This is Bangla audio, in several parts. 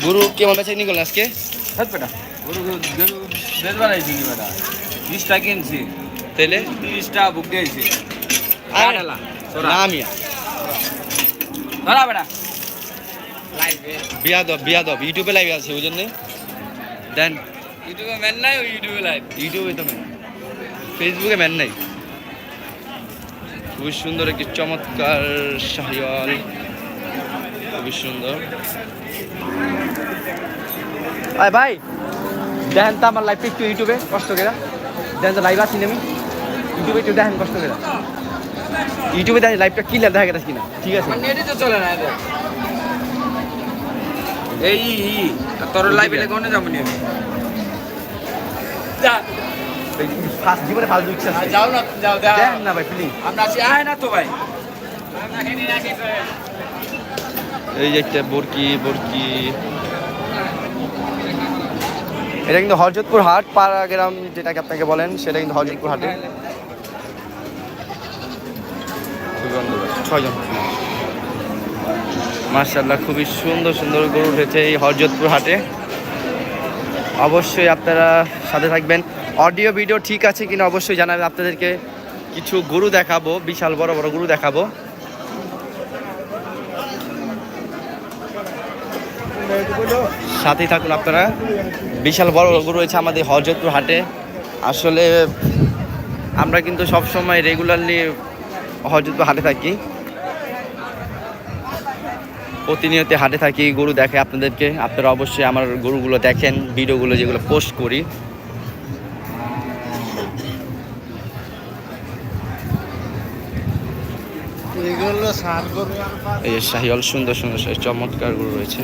গরু কেমন বেচা কিনি করলেন আজকে? হ্যাঁ বেটা গরু বেশ বাড়াইছি বেটা 20টা কিনছি তেলে 30টা বুক দিয়েছি না মিয়া ধরা বেটা বিয়াদব ইউটিউবে লাইভ আছে ওই জন্যে দেন। ইউটিউবে ম্যান নাই ইউটিউবে লাইভ ইউটিউবে তো ম্যান, ফেসবুকে ম্যান নাই। খুবই সুন্দর একটি চমৎকার শাহিওয়াল, খুবই সুন্দর। আয় ভাই দেখেন তো আমার লাইভটা একটু ইউটিউবে কষ্ট করে দেখেন তো, লাইভ আছি আমি ইউটিউবে একটু দেখেন কষ্ট করে, ইউটিউবে দেখেন লাইভটা ক্লিয়ার দেখা গেছে কিনা। ঠিক আছে নেটে তো চলে না এই তোর লাইভে কোনে যাবো নি আমি ফার্স্ট জীবনে ফালতু ইচ্ছা যাও না যাও দেখেন না ভাই প্লিজ। আমরা আছি আয় না তো ভাই এই যে একটা বরকি, এটা কিন্তু হরজতপুর হাট পাড়া গ্রাম যেটাকে আপনাকে বলেন, সেটা কিন্তু হরজতপুর হাটে। 6 জন মাশাআল্লাহ, খুবই সুন্দর সুন্দর গরু উঠেছে এই হরজতপুর হাটে। অবশ্যই আপনারা সাথে থাকবেন। অডিও ভিডিও ঠিক আছে কিনা অবশ্যই জানাবেন। আপনাদেরকে কিছু গরু দেখাবো, বিশাল বড় বড় গরু দেখাবো। সাথেই থাকুন আপনারা। বিশাল বড় গরু রয়েছে আমাদের হরজতপুর হাটে। আসলে আমরা কিন্তু সবসময় রেগুলারলি হরজতপুর হাটে থাকি, প্রতিনিয়ত হাটে থাকি, গরু দেখে আপনাদেরকে। আপনারা অবশ্যই আমার গরুগুলো দেখেন, ভিডিওগুলো যেগুলো পোস্ট করি। এই যে শাহিওয়াল সুন্দর সুন্দর চমৎকার গরু রয়েছে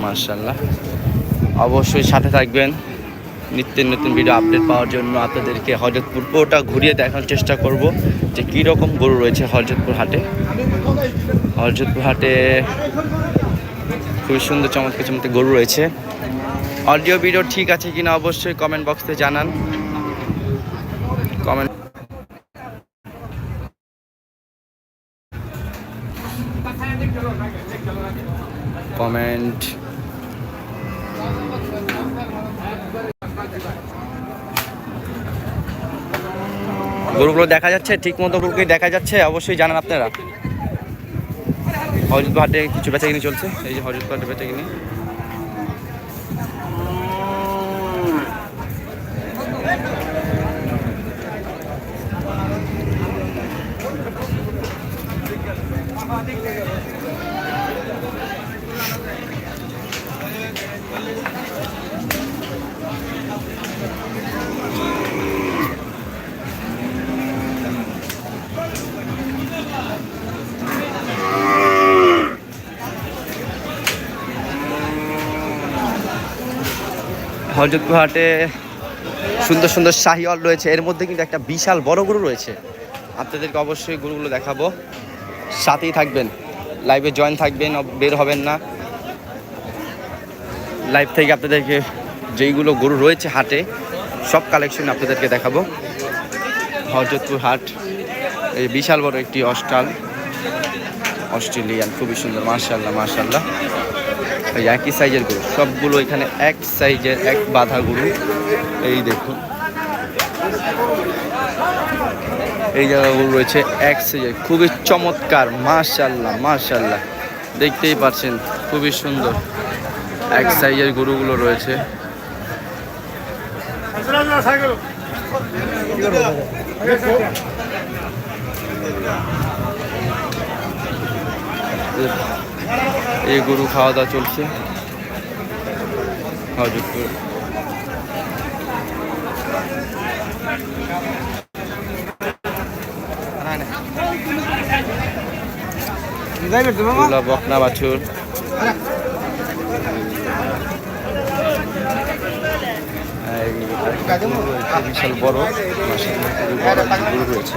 মাশাআল্লাহ। অবশ্যই সাথে থাকবেন, নিত্য নতুন ভিডিও আপডেট পাওয়ার জন্য আপনাদেরকে হরজতপুর পুরোটা ঘুরিয়ে দেখানোর চেষ্টা করব যে কীরকম গরু রয়েছে হরজতপুর হাটে। হরজতপুর হাটে খুবই সুন্দর চমৎকার চমৎকার গরু রয়েছে। অডিও ভিডিও ঠিক আছে কিনা অবশ্যই কমেন্ট বক্সে জানান। কমেন্ট গরুগুলো দেখা যাচ্ছে ঠিক মতো, গরুকে দেখা যাচ্ছে অবশ্যই জানান আপনারা। হরজতপুর হাটে কিছু বেচাকিনি চলছে, এই যে হরজতপুর হাটে বেচাকিনি। হরজতপুর হাটে সুন্দর সুন্দর শাহিওয়াল রয়েছে, এর মধ্যে কিন্তু একটা বিশাল বড় গরু রয়েছে। আপনাদেরকে অবশ্যই গরুগুলো দেখাবো, সাথেই থাকবেন, লাইভে জয়েন থাকবেন, বের হবেন না। লাইভ থেকে আপনাদেরকে যেইগুলো গরু রয়েছে হাটে সব কালেকশন আপনাদেরকে দেখাবো। হরজতপুর হাট, এই বিশাল বড় একটি অস্ট্রেলিয়ান, খুবই সুন্দর মাশাআল্লাহ মাশাআল্লাহ। এই একই সাইজের গরু সবগুলো, এখানে এক সাইজের এক বাঁধা গরু। এই দেখুন এই জায়গাগুলো রয়েছে এক সাইজের, খুবই চমৎকার মাশাআল্লাহ মাশাআল্লাহ। দেখতেই পাচ্ছেন খুবই সুন্দর এক সাইজের গরুগুলো রয়েছে। এই গরু খাওয়া দাওয়া চলছে হরজতপুর। বকনা বাছুর, বিশাল বড় গরু রয়েছে,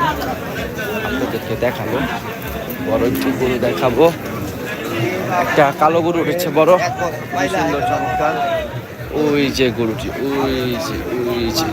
আপনাদেরকে দেখাবো। বড় একটি গরু দেখাবো, একটা কালো গরু উঠেছে বড়, সুন্দর চমৎকার। ওই যে গরুটি, ওই যে